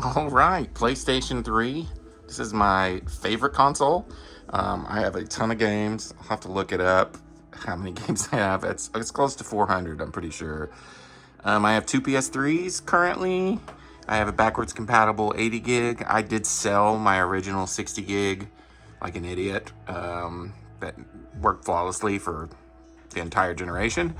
All right, PlayStation 3. This is my favorite console. I have a ton of games. I'll have to look it up how many games I have. It's close to 400, I'm pretty sure. I have two PS3s currently. I have a backwards compatible 80 gig. I did sell my original 60 gig like an idiot. That worked flawlessly for the entire generation.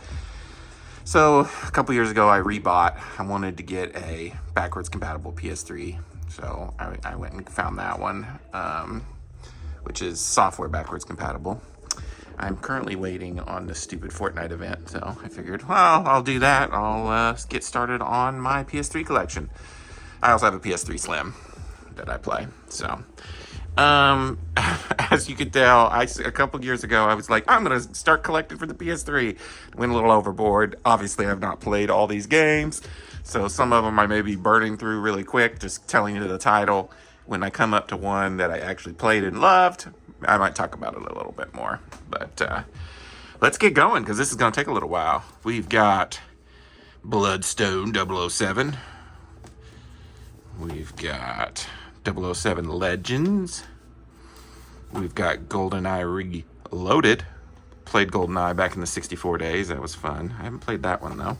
So a couple years ago, I rebought. I wanted to get a backwards compatible PS3, so I went and found that one, which is software backwards compatible. I'm currently waiting on the stupid Fortnite event, so I figured, well, I'll do that. I'll get started on my PS3 collection. I also have a PS3 Slim that I play, so. As you could tell, a couple years ago, I was like, I'm going to start collecting for the PS3. Went a little overboard. Obviously, I've not played all these games, so some of them I may be burning through really quick, just telling you the title. When I come up to one that I actually played and loved, I might talk about it a little bit more. But let's get going, because this is going to take a little while. We've got Bloodstone 007. We've got 007 Legends. We've got GoldenEye Reloaded. Played GoldenEye back in the 64 days. That was fun. I haven't played that one, though.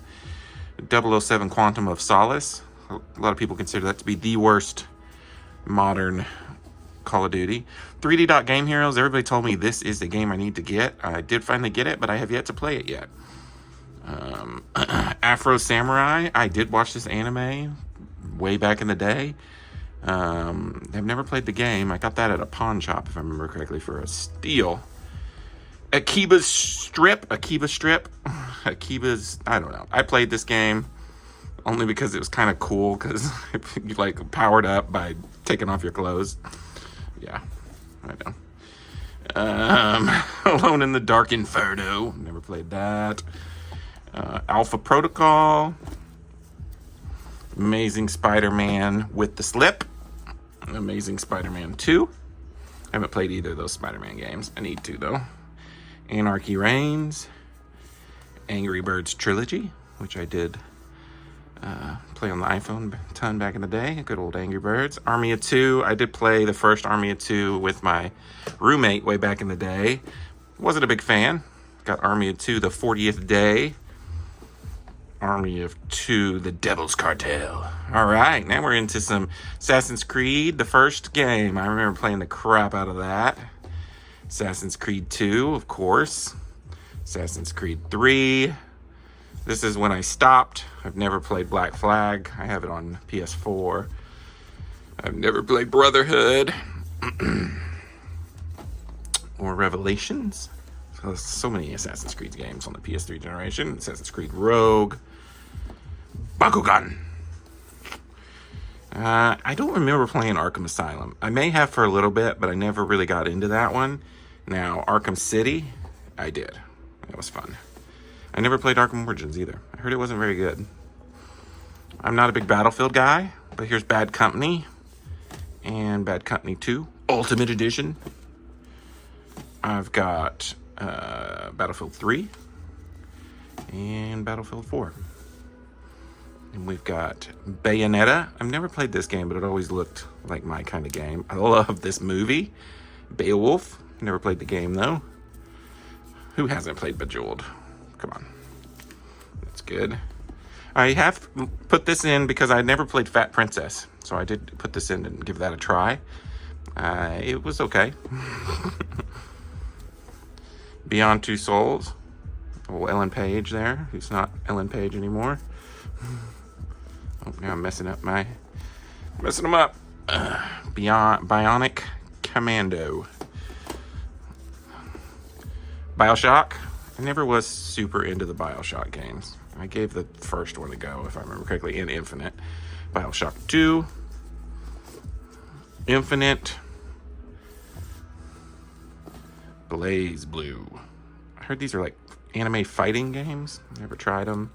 007 Quantum of Solace. A lot of people consider that to be the worst modern Call of Duty. 3D Dot Game Heroes. Everybody told me this is the game I need to get. I did finally get it, but I have yet to play it yet. Afro Samurai. I did watch this anime way back in the day. I've never played the game. I got that at a pawn shop, if I remember correctly, for a steal. Akiba's Strip. I don't know. I played this game only because it was kind of cool, because you like powered up by taking off your clothes. Yeah, I know. Alone in the Dark Inferno. Never played that. Alpha Protocol. Amazing Spider-Man with the Slip. Amazing Spider-Man 2. I haven't played either of those Spider-Man games. I need to, though. Anarchy Reigns. Angry Birds Trilogy, which I did play on the iPhone a ton back in the day. Good old Angry Birds. Army of Two. I did play the first Army of Two with my roommate way back in the day. Wasn't a big fan. Got Army of Two the 40th Day. Army of Two, The Devil's Cartel. All right, now we're into some Assassin's Creed, the first game. I remember playing the crap out of that. Assassin's Creed 2, of course. Assassin's Creed 3. This is when I stopped. I've never played Black Flag. I have it on PS4. I've never played Brotherhood. Or Revelations. So many Assassin's Creed games on the PS3 generation. Assassin's Creed Rogue. Bakugan. I don't remember playing Arkham Asylum. I may have for a little bit, but I never really got into that one. Now, Arkham City, I did. That was fun. I never played Arkham Origins either. I heard it wasn't very good. I'm not a big Battlefield guy, but here's Bad Company. And Bad Company 2, Ultimate Edition. I've got Battlefield 3 and Battlefield 4. And we've got Bayonetta. I've never played this game, but it always looked like my kind of game. I love this movie. Beowulf. Never played the game, though. Who hasn't played Bejeweled? Come on. That's good. I have put this in because I never played Fat Princess. So I did put this in and give that a try. It was okay. Beyond Two Souls. Oh, Ellen Page there, who's not Ellen Page anymore. Oh, now I'm messing them up. Bionic Commando. Bioshock. I never was super into the Bioshock games. I gave the first one a go, if I remember correctly, in Infinite. Bioshock 2. Infinite. Blaze Blue. I heard these are like anime fighting games. Never tried them.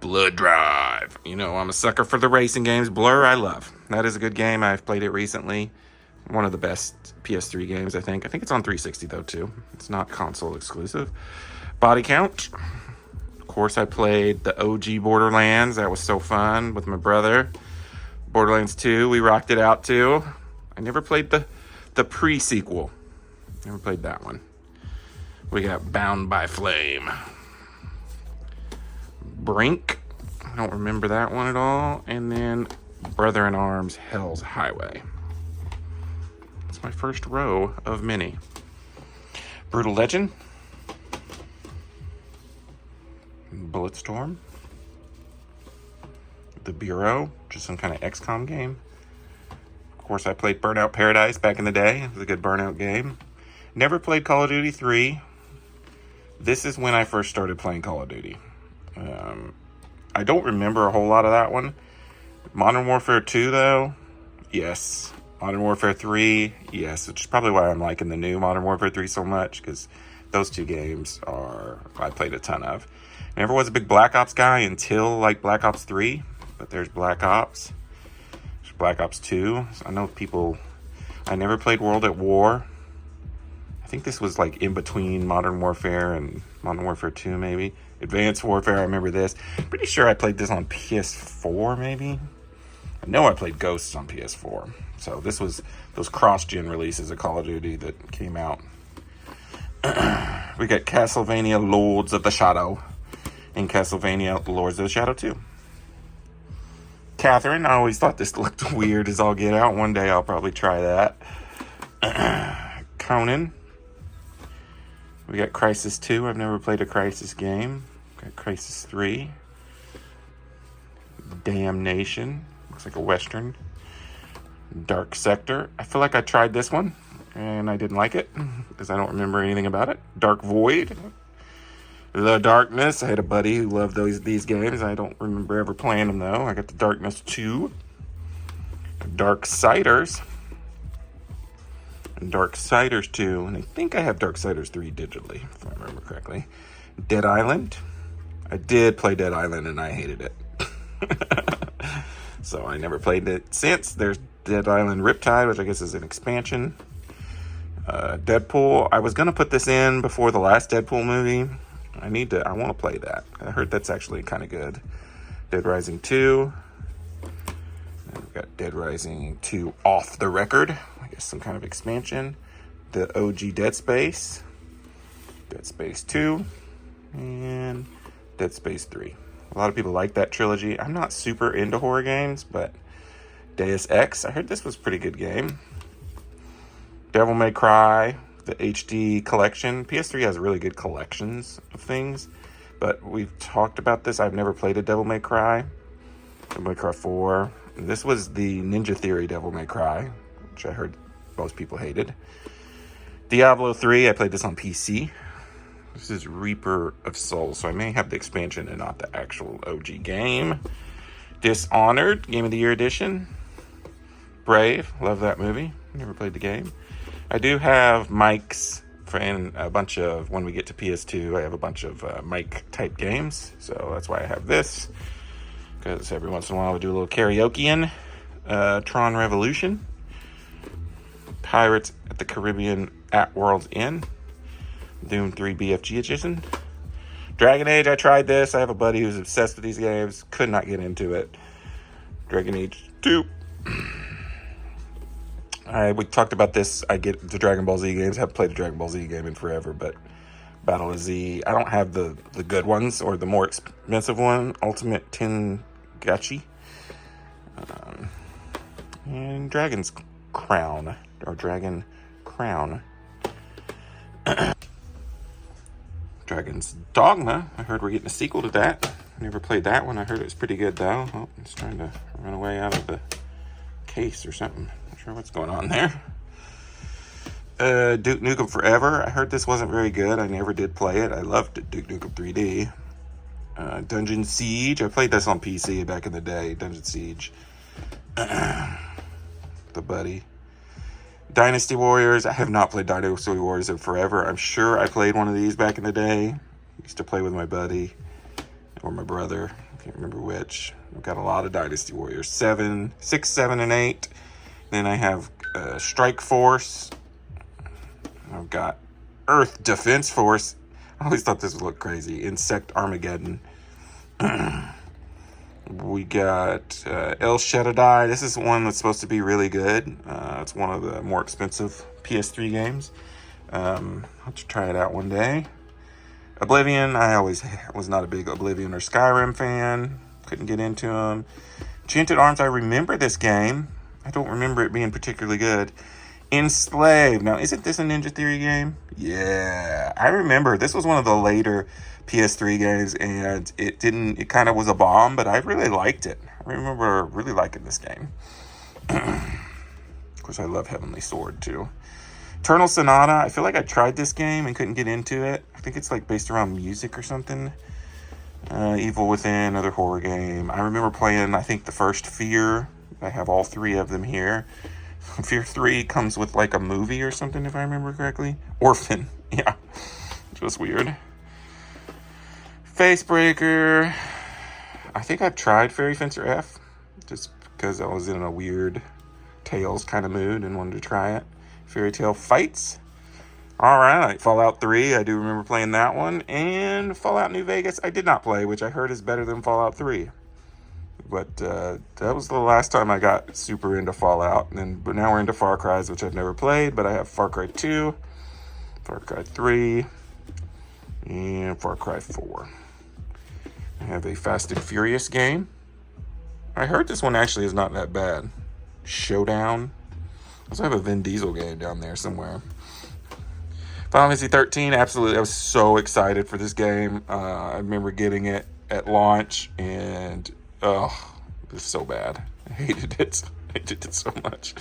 Blood Drive. You know, I'm a sucker for the racing games. Blur, I love. That is a good game. I've played it recently. One of the best PS3 games, I think. I think it's on 360, though, too. It's not console exclusive. Body Count. Of course, I played the OG Borderlands. That was so fun with my brother. Borderlands 2, we rocked it out too. I never played the pre-sequel. Never played that one. We got Bound by Flame. Brink. I don't remember that one at all. And then Brother in Arms, Hell's Highway. That's my first row of many. Brutal Legend. Bulletstorm. The Bureau, just some kind of XCOM game. Of course, I played Burnout Paradise back in the day. It was a good Burnout game. Never played Call of Duty 3. This is when I first started playing Call of Duty. I don't remember a whole lot of that one. Modern Warfare 2, though, yes. Modern Warfare 3, yes. Which is probably why I'm liking the new Modern Warfare 3 so much, because those two games I played a ton of. Never was a big Black Ops guy until, like, Black Ops 3. But there's Black Ops. There's Black Ops 2. I know people... I never played World at War. I think this was, like, in between Modern Warfare and Modern Warfare 2, maybe. Advanced Warfare, I remember this. Pretty sure I played this on PS4, maybe. I know I played Ghosts on PS4. So this was those cross-gen releases of Call of Duty that came out. We got Castlevania Lords of the Shadow and Castlevania Lords of the Shadow 2. Catherine, I always thought this looked weird as all get out. One day I'll probably try that. Conan. We got Crysis 2. I've never played a Crysis game. Got Crysis 3. Damnation. Looks like a Western. Dark Sector. I feel like I tried this one, and I didn't like it, because I don't remember anything about it. Dark Void. The Darkness. I had a buddy who loved these games. I don't remember ever playing them, though. I got the Darkness 2. Darksiders. And Darksiders 2. And I think I have Darksiders 3 digitally, if I remember correctly. Dead Island. I did play Dead Island, and I hated it. So I never played it since. There's Dead Island Riptide, which I guess is an expansion. Deadpool. I was going to put this in before the last Deadpool movie. I want to play that. I heard that's actually kind of good. Dead Rising 2. And we've got Dead Rising 2 Off the Record. I guess some kind of expansion. The OG Dead Space. Dead Space 2. And Dead Space 3. A lot of people like that trilogy. I'm not super into horror games, but Deus Ex. I heard this was a pretty good game. Devil May Cry. The HD collection. PS3 has really good collections of things, but we've talked about this. I've never played a Devil May Cry. Devil May Cry 4. And this was the Ninja Theory Devil May Cry, which I heard most people hated. Diablo 3. I played this on PC. This is Reaper of Souls, so I may have the expansion and not the actual OG game. Dishonored, Game of the Year edition. Brave, love that movie. Never played the game. I do have mics and a bunch of, when we get to PS2, I have a bunch of mic-type games. So that's why I have this. Because every once in a while we do a little karaoke-in. Tron Revolution. Pirates at the Caribbean at World's End. Doom 3 BFG edition. Dragon Age, I tried this. I have a buddy who's obsessed with these games. Could not get into it. Dragon Age 2. We talked about this. I get the Dragon Ball Z games. I haven't played a Dragon Ball Z game in forever, but Battle of Z. I don't have the good ones or the more expensive one. Ultimate Tengachi. And Dragon's Crown. Or Dragon Crown. Dragon's Dogma. I heard we're getting a sequel to that. Never played that one. I heard it was pretty good, though. Oh, it's trying to run away out of the case or something. Not sure what's going on there. Duke Nukem Forever. I heard this wasn't very good. I never did play it. I loved Duke Nukem 3D. Dungeon Siege. I played this on PC back in the day. Dungeon Siege. The buddy. Dynasty Warriors. I have not played Dynasty Warriors in forever. I'm sure I played one of these back in the day. Used to play with my buddy or my brother. I can't remember which. We've got a lot of Dynasty Warriors. 6, 7, and 8. Then I have Strike Force. I've got Earth Defense Force. I always thought this would look crazy. Insect Armageddon. We got El Shaddai. This is one that's supposed to be really good. It's one of the more expensive PS3 games. I'll have to try it out one day. Oblivion. I always was not a big Oblivion or Skyrim fan. Couldn't get into them. Enchanted Arms. I remember this game. I don't remember it being particularly good. Enslaved. Now, isn't this a Ninja Theory game? Yeah, I remember. This was one of the later PS3 games, and it kind of was a bomb, but I really liked it. I remember really liking this game. Of course, I love Heavenly Sword, too. Eternal Sonata. I feel like I tried this game and couldn't get into it. I think it's like based around music or something. Evil Within, another horror game. I remember playing, I think, the first Fear. I have all three of them here. Fear 3 comes with like a movie or something, if I remember correctly. Orphan, yeah. Which was weird. Facebreaker. I think I've tried Fairy Fencer F, just because I was in a weird Tales kind of mood and wanted to try it. Fairy Tale Fights. Alright, Fallout 3, I do remember playing that one. And Fallout New Vegas, I did not play, which I heard is better than Fallout 3. But that was the last time I got super into Fallout. But now we're into Far Cry's, which I've never played. But I have Far Cry 2, Far Cry 3, and Far Cry 4. I have a Fast and Furious game. I heard this one actually is not that bad. Showdown. I also have a Vin Diesel game down there somewhere. Final Fantasy 13, absolutely. I was so excited for this game. I remember getting it at launch, and it was so bad. I hated it. I hated it so much.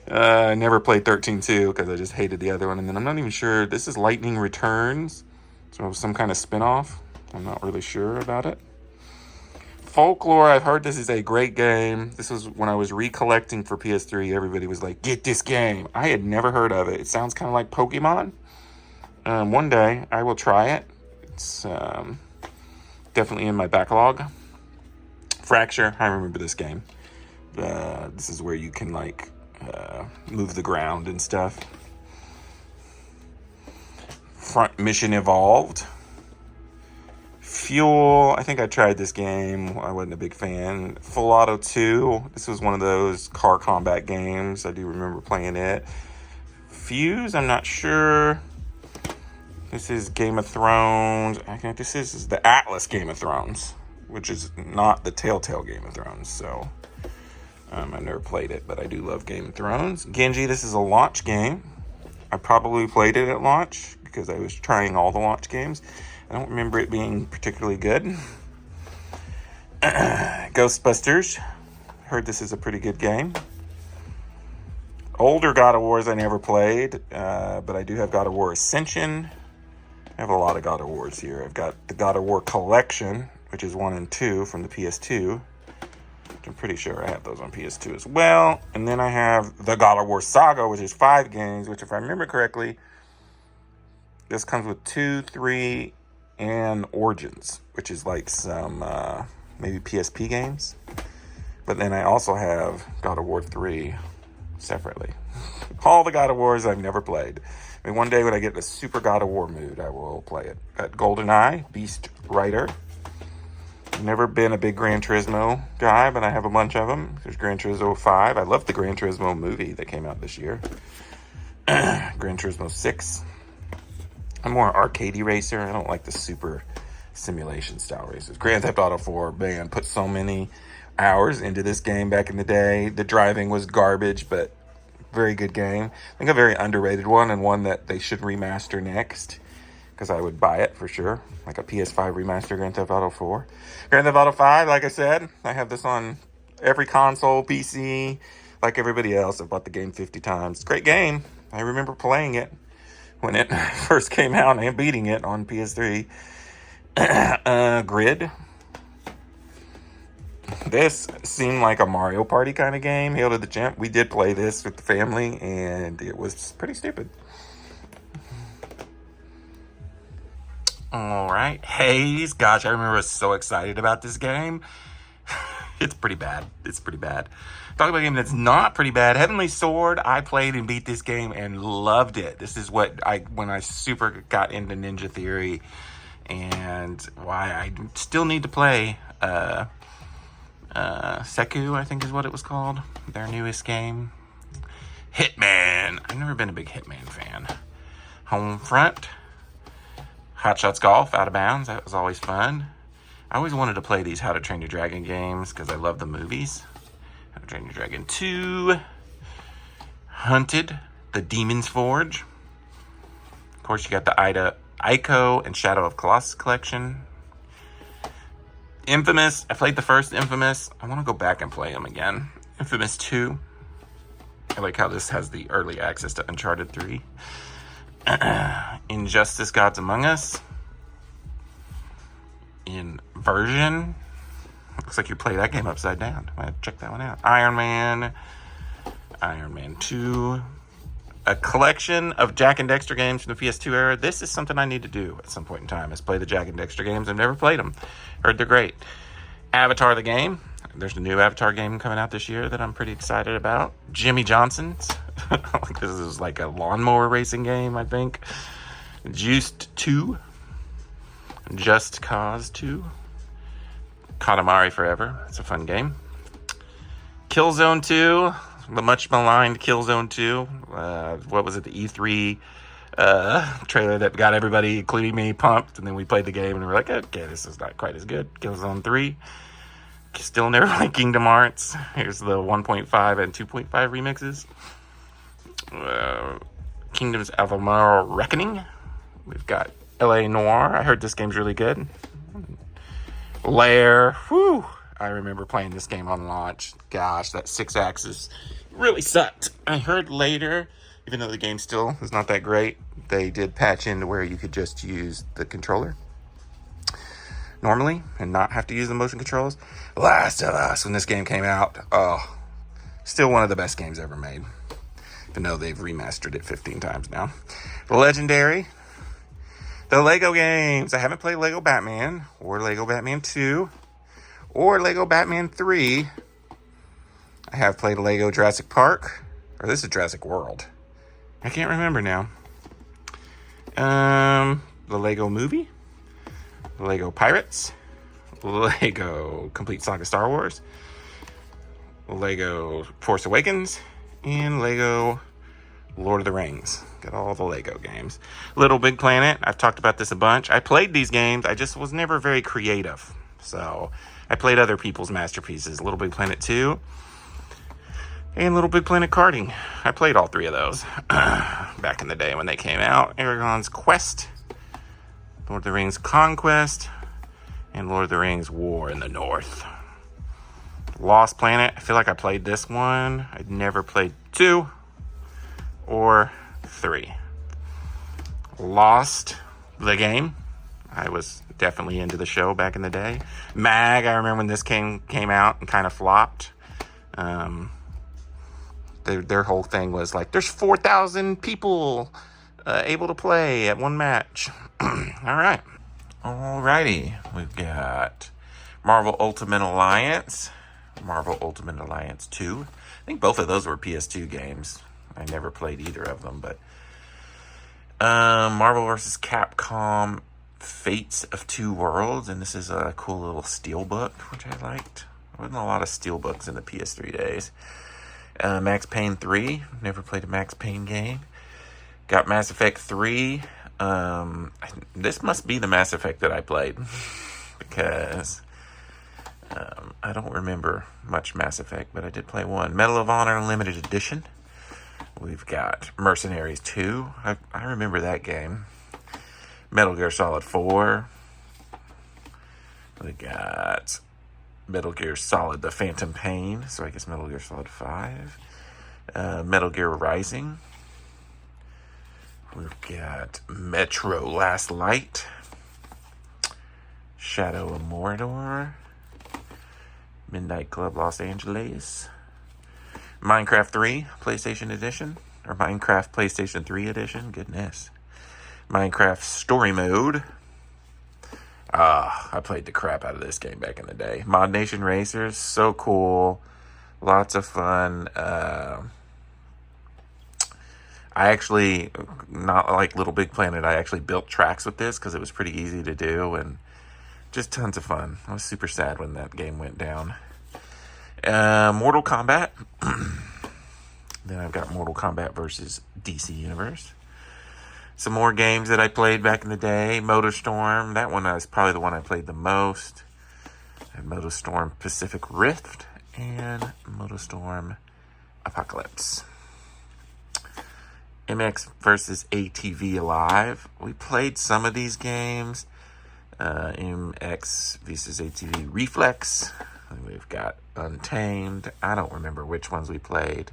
I never played 13-2 because I just hated the other one. And then I'm not even sure. This is Lightning Returns. So some kind of spinoff. I'm not really sure about it. Folklore, I've heard this is a great game. This was when I was recollecting for PS3. Everybody was like, get this game. I had never heard of it. It sounds kind of like Pokemon. One day I will try it. It's definitely in my backlog. Fracture, I remember this game. This is where you can like move the ground and stuff. Front Mission Evolved. Fuel, I think I tried this game. I wasn't a big fan. Full Auto 2, this was one of those car combat games. I do remember playing it. Fuse, I'm not sure. This is Game of Thrones. I think this is the Atlas Game of Thrones, which is not the Telltale Game of Thrones. So I've never played it, but I do love Game of Thrones. Genji, this is a launch game. I probably played it at launch because I was trying all the launch games. I don't remember it being particularly good. Ghostbusters. Heard this is a pretty good game. Older God of Wars I never played, but I do have God of War Ascension. I have a lot of God of Wars here. I've got the God of War Collection, which is 1 and 2 from the PS2. Which I'm pretty sure I have those on PS2 as well. And then I have the God of War Saga, which is 5 games, which if I remember correctly, this comes with 2, 3, and Origins, which is like some maybe PSP games. But then I also have God of War 3 separately. All the God of Wars I've never played. I mean, one day when I get in a super God of War mood, I will play it. Got GoldenEye, Beast Rider. Never been a big Gran Turismo guy, but I have a bunch of them. There's Gran Turismo 5. I love the Gran Turismo movie that came out this year. Gran Turismo 6. I'm more arcadey racer. I don't like the super simulation style races. Grand Theft Auto 4, man, put so many hours into this game back in the day. The driving was garbage, but very good game. I think a very underrated one, and one that they should remaster next, because I would buy it for sure. Like a PS5 remaster Grand Theft Auto 4. Grand Theft Auto 5, like I said, I have this on every console, PC, like everybody else. I've bought the game 50 times. It's a great game. I remember playing it when it first came out and beating it on PS3. Grid. This seemed like a Mario Party kind of game. Hail to the Champ. We did play this with the family, and it was pretty stupid. All right. Haze. Gosh, I remember I was so excited about this game. It's pretty bad. It's pretty bad. Talking about a game that's not pretty bad. Heavenly Sword. I played and beat this game and loved it. This is when I super got into Ninja Theory, and why I still need to play Seku, I think is what it was called. Their newest game. Hitman. I've never been a big Hitman fan. Homefront. Hot Shots Golf, Out of Bounds. That was always fun. I always wanted to play these How to Train Your Dragon games because I love the movies. How to Train Your Dragon 2. Hunted. The Demon's Forge. Of course, you got the Ico and Shadow of Colossus collection. Infamous. I played the first Infamous. I want to go back and play them again. Infamous 2. I like how this has the early access to Uncharted 3. Injustice Gods Among Us. Inversion. Looks like you play that game upside down. I have to check that one out. Iron Man 2. A collection of Jak and Dexter games from the PS2 era. This is something I need to do at some point in time, is play the Jak and Dexter games. I've never played them. Heard they're great. Avatar the game. There's a new Avatar game coming out this year that I'm pretty excited about. Jimmy Johnson's. Like this is like a lawnmower racing game, I think. Juiced 2. Just Cause 2. Katamari Forever. It's a fun game. Killzone 2. The much maligned Killzone 2. What was it? The E3 trailer that got everybody, including me, pumped. And then we played the game and we were like, okay, this is not quite as good. Killzone 3. Still never played Kingdom Hearts. Here's the 1.5 and 2.5 remixes. Kingdoms of Amalur Reckoning. We've got LA Noire. I heard this game's really good. Lair. Whew. I remember playing this game on launch. Gosh, that 6-axis really sucked. I heard later, even though the game still is not that great, they did patch into where you could just use the controller normally and not have to use the motion controls. Last of Us, when this game came out, still one of the best games ever made. Even though they've remastered it 15 times now. Legendary. The Lego games. I haven't played Lego Batman or Lego Batman 2 or Lego Batman 3. I have played Lego Jurassic Park. Or this is Jurassic World. I can't remember now. The Lego Movie. The Lego Pirates. Lego Complete Saga Star Wars. Lego Force Awakens. And Lego Lord of the Rings. Got all the Lego games. Little Big Planet. I've talked about this a bunch. I played these games. I just was never very creative. So I played other people's masterpieces. Little Big Planet 2. And Little Big Planet Karting. I played all 3 of those back in the day when they came out. Aragon's Quest. Lord of the Rings Conquest. And Lord of the Rings War in the North. Lost Planet. I feel like I played this one. I'd never played 2 or 3. Lost the game. I was definitely into the show back in the day. Mag, I remember when this came out and kind of flopped. Their whole thing was like, there's 4,000 people able to play at one match. Alrighty. We've got Marvel Ultimate Alliance. Marvel Ultimate Alliance 2. I think both of those were PS2 games. I never played either of them, but Marvel vs. Capcom Fates of Two Worlds, and this is a cool little steelbook, which I liked. There wasn't a lot of steelbooks in the PS3 days. Max Payne 3. Never played a Max Payne game. Got Mass Effect 3. This must be the Mass Effect that I played because I don't remember much Mass Effect, but I did play one. Medal of Honor Limited Edition. We've got Mercenaries 2. I remember that game. Metal Gear Solid 4. We got Metal Gear Solid The Phantom Pain. So I guess Metal Gear Solid 5. Metal Gear Rising. We've got Metro Last Light. Shadow of Mordor. Midnight Club Los Angeles. Minecraft 3 PlayStation Edition. Or Minecraft PlayStation 3 Edition. Goodness. Minecraft Story Mode. I played the crap out of this game back in the day. Mod Nation Racers. So cool. Lots of fun. I actually, not like Little Big Planet, I actually built tracks with this because it was pretty easy to do and just tons of fun. I was super sad when that game went down. Mortal Kombat. Then I've got Mortal Kombat versus DC Universe. Some more games that I played back in the day. MotorStorm. That one is probably the one I played the most. And MotorStorm Pacific Rift and MotorStorm Apocalypse. MX versus ATV Alive. We played some of these games. MX versus ATV Reflex. We've got Untamed. I don't remember which ones we played.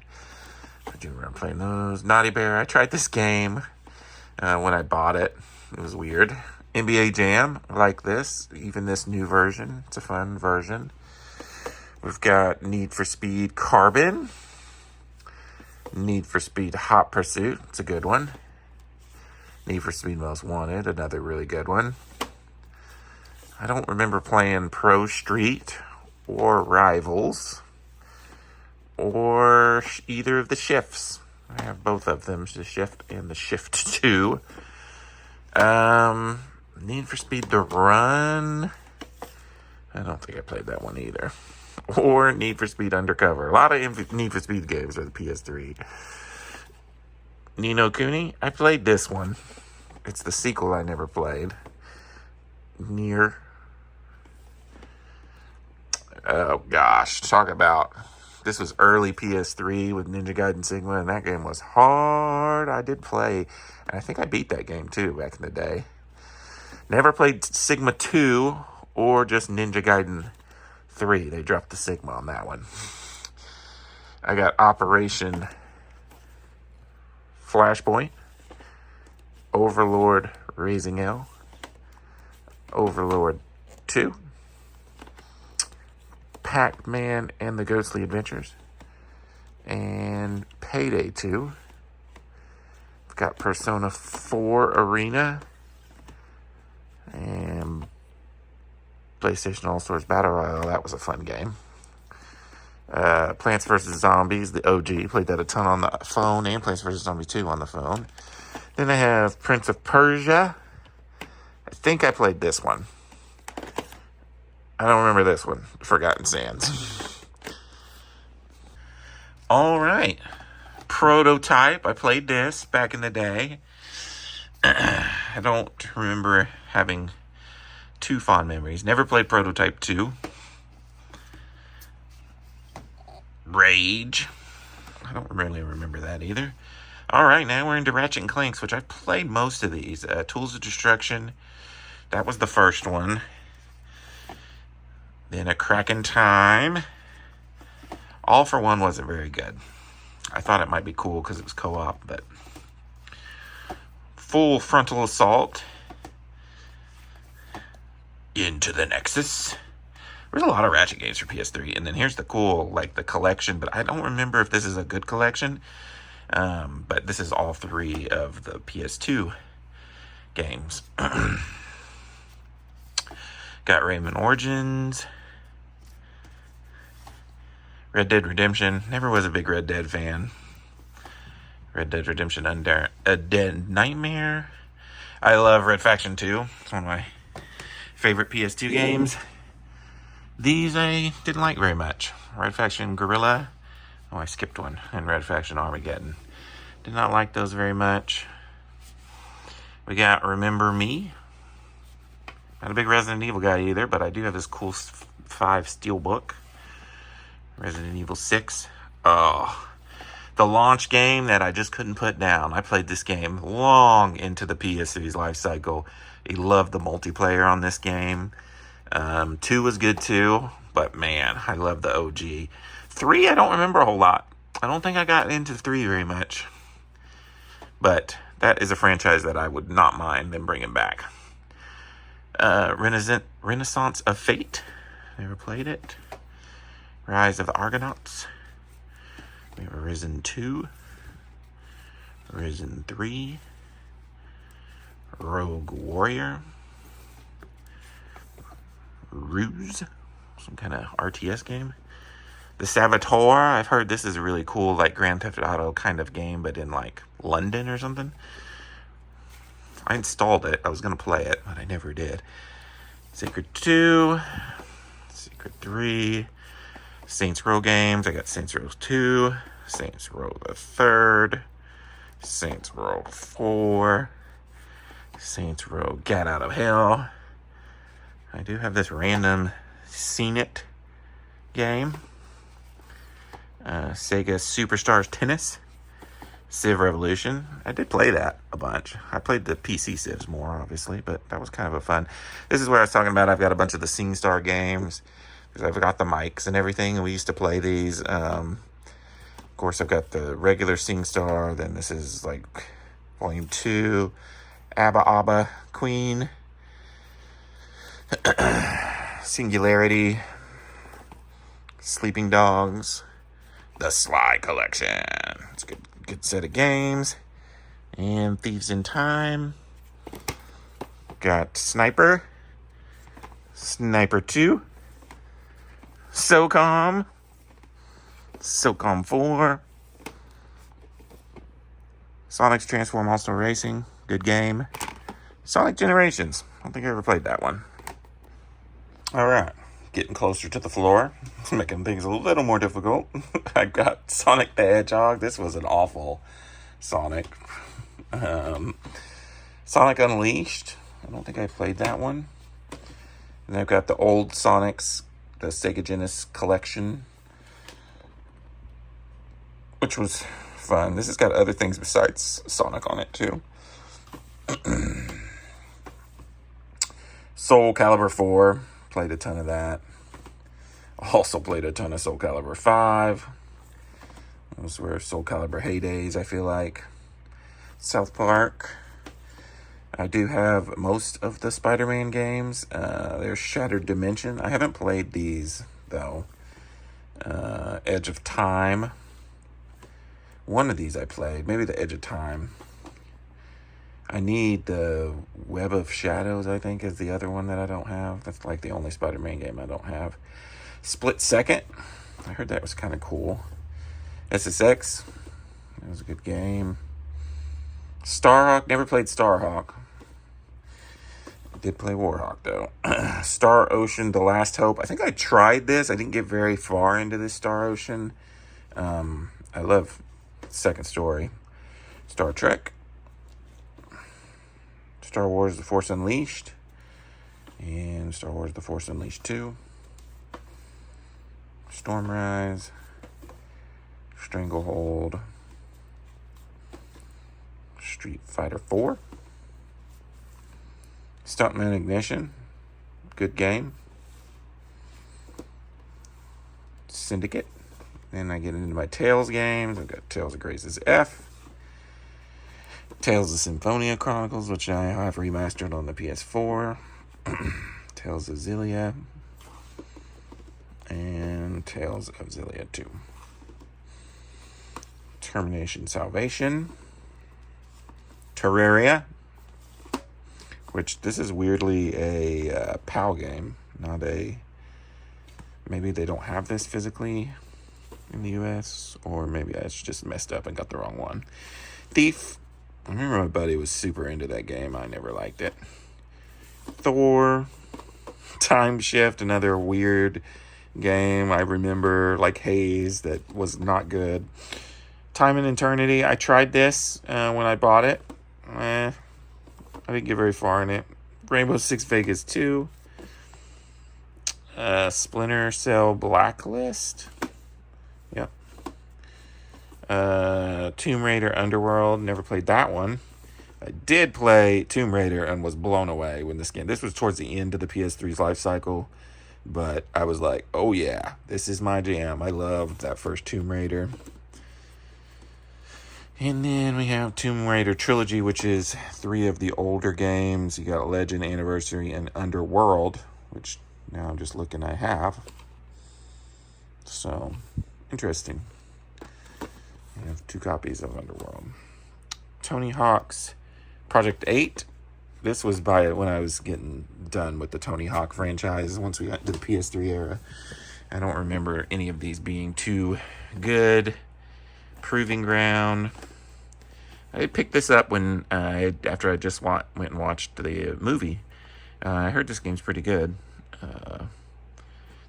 I do remember playing those. Naughty Bear. I tried this game when I bought it. It was weird. NBA Jam. I like this. Even this new version. It's a fun version. We've got Need for Speed Carbon. Need for Speed Hot Pursuit. It's a good one. Need for Speed Most Wanted. Another really good one. I don't remember playing Pro Street or Rivals or either of the Shifts. I have both of them, the Shift and the Shift 2. Need for Speed The Run. I don't think I played that one either. Or Need for Speed Undercover. A lot of Need for Speed games for the PS3. Ni no Kuni. I played this one. It's the sequel I never played. Near. Oh gosh, talk about. This was early PS3 with Ninja Gaiden Sigma, and that game was hard. I did play, and I think I beat that game too back in the day. Never played Sigma 2 or just Ninja Gaiden 3. They dropped the Sigma on that one. I got Operation Flashpoint, Overlord Raising Hell, Overlord 2, Pac-Man and the Ghostly Adventures, and Payday 2. I've got Persona 4 Arena, and PlayStation All-Stars Battle Royale. That was a fun game. Plants vs. Zombies, the OG. Played that a ton on the phone, and Plants vs. Zombies 2 on the phone. Then I have Prince of Persia. I think I played this one. I don't remember this one. Forgotten Sands. All right. Prototype. I played this back in the day. I don't remember having too fond memories. Never played Prototype 2. Rage. I don't really remember that either. All right, now we're into Ratchet and Clanks, which I've played most of these. Tools of Destruction. That was the first one. Then A Crack in Time. All for One wasn't very good. I thought it might be cool because it was co-op, but Full Frontal Assault. Into the Nexus. There's a lot of Ratchet games for PS3, and then here's the cool, like the collection, but I don't remember if this is a good collection. But this is all three of the PS2 games. Got Rayman Origins. Red Dead Redemption. Never was a big Red Dead fan. Red Dead Redemption Under a Dead Nightmare. I love Red Faction 2. It's one of my favorite PS2 games. These I didn't like very much. Red Faction Guerrilla. Oh, I skipped one. And Red Faction Armageddon. Did not like those very much. We got Remember Me. Not a big Resident Evil guy either, but I do have this cool 5 Steelbook. Resident Evil 6. Oh, the launch game that I just couldn't put down. I played this game long into the PS3's life cycle. I loved the multiplayer on this game. 2 was good too, but man, I love the OG. 3, I don't remember a whole lot. I don't think I got into 3 very much. But that is a franchise that I would not mind them bringing back. Renaissance of Fate. Never played it. Rise of the Argonauts. We have Risen 2. Risen 3. Rogue Warrior. Ruse. Some kind of RTS game. The Saboteur. I've heard this is a really cool, like Grand Theft Auto kind of game, but in like London or something. I installed it. I was going to play it, but I never did. Sacred 2. Secret 3. Saints Row games. I got Saints Row 2, Saints Row the Third, Saints Row 4, Saints Row Get Out of Hell. I do have this random Seen It game. Sega Superstars Tennis. Civ Revolution. I did play that a bunch. I played the PC Civs more, obviously, but that was kind of a fun. This is where I was talking about. I've got a bunch of the SingStar games because I've got the mics and everything, and we used to play these. Of course, I've got the regular SingStar. Then this is like Volume 2, Abba Abba Queen, Singularity, Sleeping Dogs, the Sly Collection. It's a good set of games. And Thieves in Time. Got Sniper, Sniper 2, SOCOM, SOCOM 4, Sonic's Transform All-Star Racing, good game. Sonic Generations, I don't think I ever played that one. Alright, getting closer to the floor, making things a little more difficult. I got Sonic the Hedgehog. This was an awful Sonic. Sonic Unleashed, I don't think I played that one. And I've got the old Sonics, the Sega Genesis Collection, which was fun. This has got other things besides Sonic on it, too. Soul Calibur 4, played a ton of that. Also played a ton of Soul Calibur 5. Those were Soul Calibur heydays, I feel like. South Park. I do have most of the Spider-Man games. There's Shattered Dimension. I haven't played these, though. Edge of Time. One of these I played. Maybe the Edge of Time. I need the Web of Shadows, I think, is the other one that I don't have. That's like the only Spider-Man game I don't have. Split Second. I heard that was kind of cool. SSX. That was a good game. Starhawk. Never played Starhawk. I did play Warhawk, though. Star Ocean, The Last Hope. I think I tried this. I didn't get very far into this Star Ocean. I love Second Story. Star Trek. Star Wars The Force Unleashed. And Star Wars The Force Unleashed 2. Stormrise. Stranglehold. Street Fighter 4. Stuntman Ignition. Good game. Syndicate. Then I get into my Tales games. I've got Tales of Graces F. Tales of Symphonia Chronicles, which I have remastered on the PS4. Tales of Xillia. And Tales of Xillia 2. Termination Salvation. Terraria. Which this is weirdly a PAL game, not a... Maybe they don't have this physically in the US, or maybe I just messed up and got the wrong one. Thief. I remember my buddy was super into that game. I never liked it. Thor. Time Shift, another weird game. I remember like Haze that was not good. Time and Eternity. I tried this when I bought it. I didn't get very far in it. Rainbow Six Vegas 2. Splinter Cell Blacklist. Yep. Tomb Raider Underworld. Never played that one. I did play Tomb Raider and was blown away when this game... This was towards the end of the PS3's life cycle. But I was like, oh yeah, this is my jam. I loved that first Tomb Raider. And then we have Tomb Raider Trilogy, which is 3 of the older games. You got Legend, Anniversary, and Underworld, which now I'm just looking I have. So, interesting. I have 2 copies of Underworld. Tony Hawk's Project 8. This was by when I was getting done with the Tony Hawk franchise once we got to the PS3 era. I don't remember any of these being too good. Proving Ground. I picked this up when after I just went and watched the movie. I heard this game's pretty good.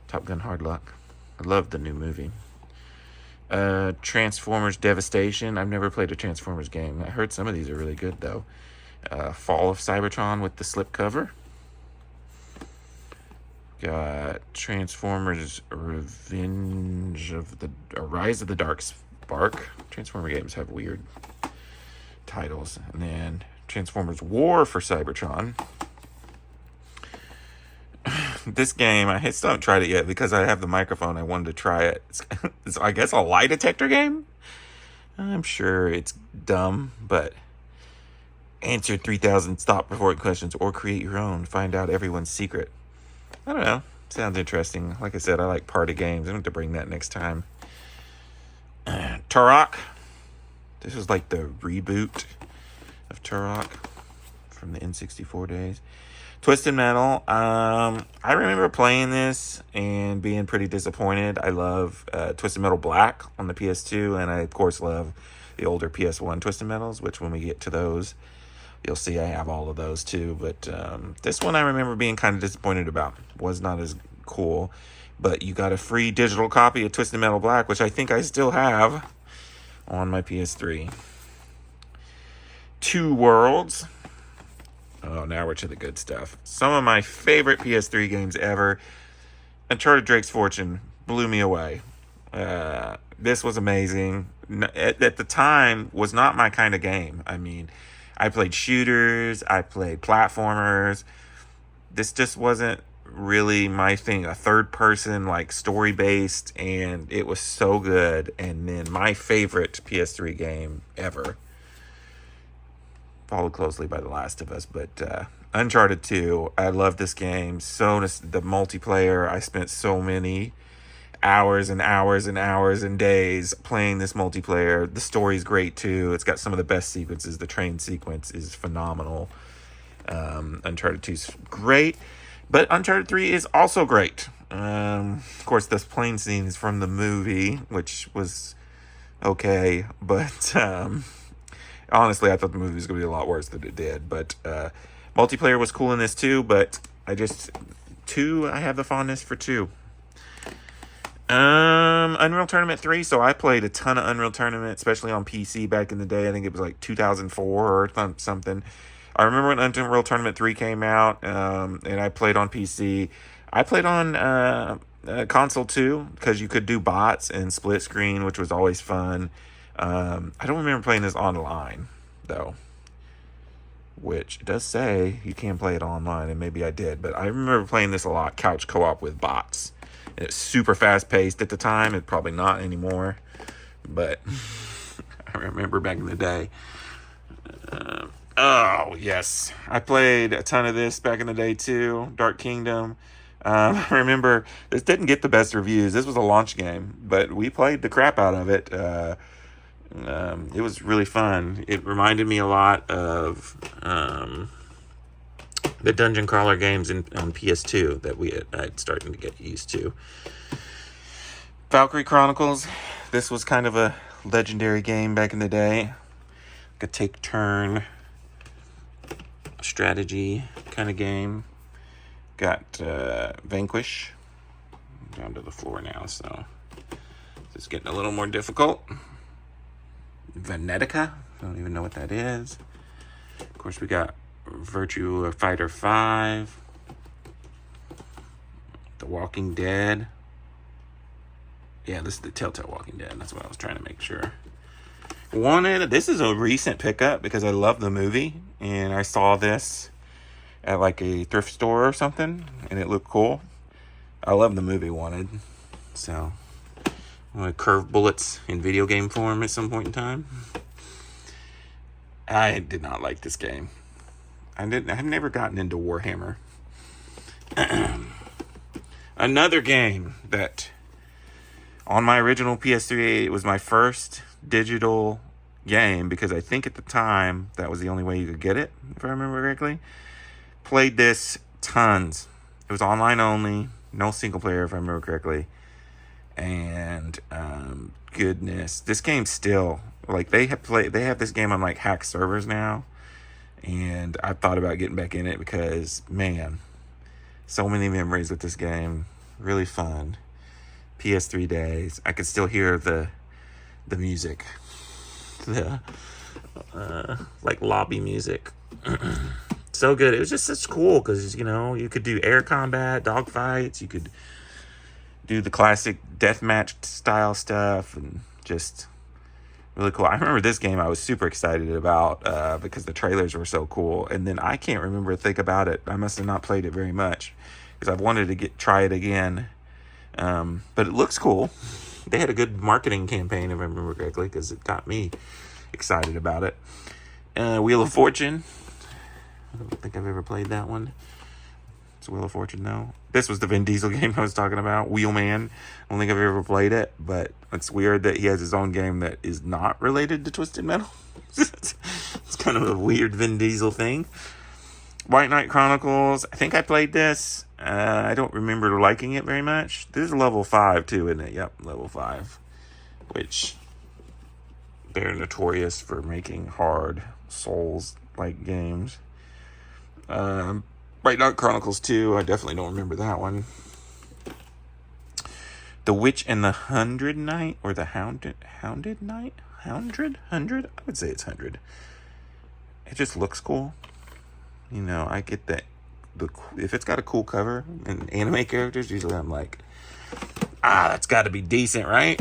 Top Gun Hard Luck. I love the new movie. Transformers Devastation. I've never played a Transformers game. I heard some of these are really good, though. Fall of Cybertron with the slipcover. Got Transformers Rise of the Dark Spark. Transformer games have weird titles. And then Transformers War for Cybertron. This game, I still haven't tried it yet because I have the microphone. I wanted to try it. It's I guess, a lie detector game? I'm sure it's dumb, but answer 3,000 stop-recording questions or create your own. Find out everyone's secret. I don't know. Sounds interesting. Like I said, I like party games. I'm going to bring that next time. Turok. This is like the reboot of Turok from the N64 days. Twisted Metal. I remember playing this and being pretty disappointed. I love Twisted Metal Black on the PS2, and I, of course, love the older PS1 Twisted Metals, which when we get to those, you'll see I have all of those too. But this one I remember being kind of disappointed about. Was not as cool. But you got a free digital copy of Twisted Metal Black, which I think I still have on my PS3. Two Worlds. Oh, now we're to the good stuff. Some of my favorite PS3 games ever. Uncharted Drake's Fortune blew me away. This was amazing. At the time, was not my kind of game. I mean, I played shooters. I played platformers. This just wasn't really my thing. A third person, like story-based, and it was so good. And then my favorite PS3 game ever, followed closely by The Last of Us, but Uncharted 2, I love this game. The multiplayer, I spent so many hours and hours and hours and days playing this multiplayer. The story's great too. It's got some of the best sequences. The train sequence is phenomenal. Uncharted 2 is great, but Uncharted 3 is also great. Of course, this plane scene is from the movie, which was okay, but honestly, I thought the movie was going to be a lot worse than it did. But multiplayer was cool in this too. But I have the fondness for 2. Unreal Tournament 3. So I played a ton of Unreal Tournament, especially on PC back in the day. I think it was like 2004 or something. I remember when Unreal Tournament 3 came out, and I played on PC. I played on console too, because you could do bots and split screen, which was always fun. I don't remember playing this online, though, which does say you can play it online, and maybe I did, but I remember playing this a lot, couch co-op with bots. And it's super fast-paced at the time. It's probably not anymore, but I remember back in the day. Oh, yes. I played a ton of this back in the day, too. Dark Kingdom. I remember this didn't get the best reviews. This was a launch game, but we played the crap out of it. It was really fun. It reminded me a lot of the dungeon crawler games on PS2 that I'd starting to get used to. Valkyrie Chronicles. This was kind of a legendary game back in the day. Like a take-turn strategy kind of game. Got Vanquish. Down to the floor now, so it's getting a little more difficult. Venetica. I don't even know what that is. Of course, we got Virtua Fighter 5. The Walking Dead. Yeah, this is the Telltale Walking Dead. That's what I was trying to make sure. This is a recent pickup because I love the movie, and I saw this at like a thrift store or something, and it looked cool. I love the movie Wanted, so I'm gonna curve bullets in video game form at some point in time. I did not like this game. I've never gotten into Warhammer. Another game that on my original PS3, it was my first digital game because I think at the time that was the only way you could get it, if I remember correctly. Played this tons. It was online only, no single player, if I remember correctly. And goodness, this game still, like, they have this game on like hack servers now, and I thought about getting back in it because, man, so many memories with this game. Really fun. PS3 days. I could still hear the music, the like lobby music. So good. It was just such cool because, you know, you could do air combat, dogfights, you could do the classic deathmatch style stuff, and just really cool. I remember this game I was super excited about because the trailers were so cool, and then I can't remember a thing about it. I must have not played it very much because I've wanted to try it again. But it looks cool. They had a good marketing campaign, if I remember correctly, because it got me excited about it. Wheel of Fortune. I don't think I've ever played that one. It's Wheel of Fortune, no. This was the Vin Diesel game I was talking about, Wheelman. I don't think I've ever played it, but it's weird that he has his own game that is not related to Twisted Metal. It's kind of a weird Vin Diesel thing. White Knight Chronicles. I think I played this. I don't remember liking it very much. This is level 5 too, isn't it? Yep, level 5. Which they're notorious for making hard Souls-like games. White Knight Chronicles 2, I definitely don't remember that one. The Witch and the Hundred Knight, or the Hounded Knight? Hundred? I would say it's 100. It just looks cool. You know, I get that. If it's got a cool cover and anime characters, usually I'm like, that's got to be decent, right?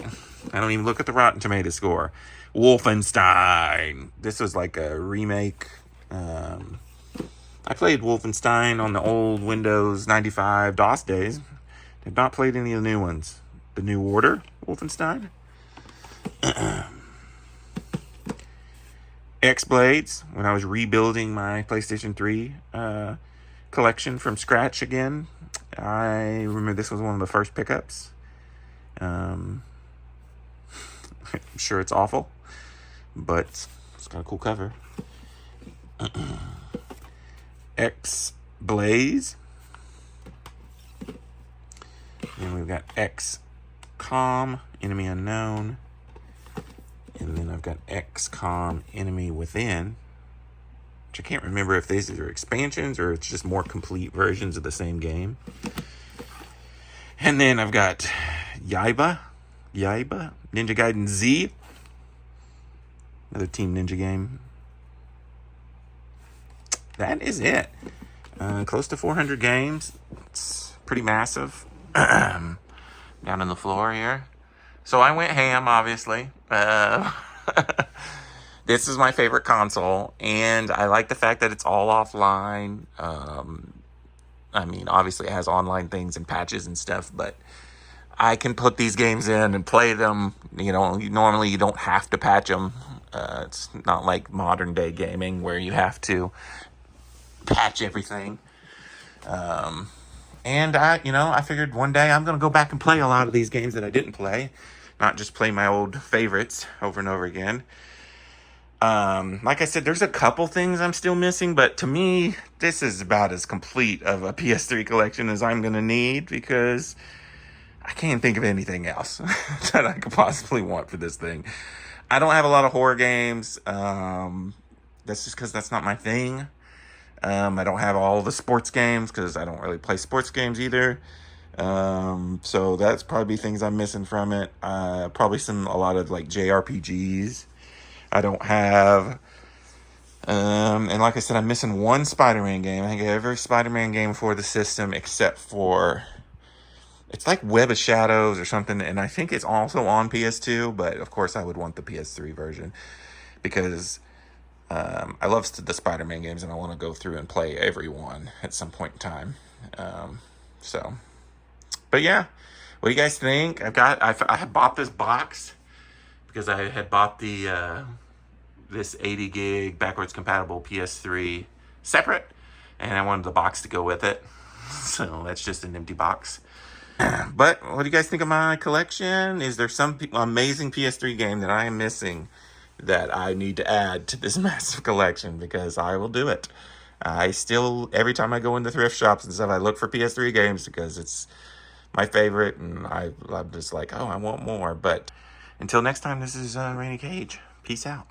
I don't even look at the Rotten Tomato score. Wolfenstein. This was like a remake. I played Wolfenstein on the old Windows 95 DOS days. Have not played any of the new ones. The New Order, Wolfenstein. X-Blades, when I was rebuilding my PlayStation 3 collection from scratch again. I remember this was one of the first pickups. I'm sure it's awful, but it's got a cool cover. X-Blaze. And we've got XCOM, Enemy Unknown. And then I've got XCOM, Enemy Within. Which I can't remember if these are expansions or it's just more complete versions of the same game. And then I've got Yaiba, Ninja Gaiden Z. Another Team Ninja game. That is it. Close to 400 games. It's pretty massive. Down on the floor here. So I went ham, obviously. This is my favorite console, and I like the fact that it's all offline. I mean, obviously it has online things and patches and stuff, but I can put these games in and play them. You know, normally you don't have to patch them. It's not like modern day gaming where you have to patch everything. And I figured one day I'm going to go back and play a lot of these games that I didn't play, not just play my old favorites over and over again. Like I said, there's a couple things I'm still missing, but to me, this is about as complete of a PS3 collection as I'm going to need, because I can't think of anything else that I could possibly want for this thing. I don't have a lot of horror games. That's just because that's not my thing. I don't have all the sports games because I don't really play sports games either. So that's probably things I'm missing from it. Probably a lot of like JRPGs. I don't have, and like I said, I'm missing one Spider-Man game. I think I have every Spider-Man game for the system except for, it's like Web of Shadows or something, and I think it's also on PS2, but of course I would want the PS3 version because I love the Spider-Man games and I want to go through and play every one at some point in time. But yeah, what do you guys think? I had bought this box because I had bought the this 80 gig backwards compatible PS3 separate, and I wanted the box to go with it. So that's just an empty box. But what do you guys think of my collection? Is there some amazing PS3 game that I am missing that I need to add to this massive collection? Because I will do it. I still, every time I go into thrift shops and stuff, I look for PS3 games because it's my favorite, and I'm just like, oh, I want more. But until next time, this is Rainy Cage. Peace out.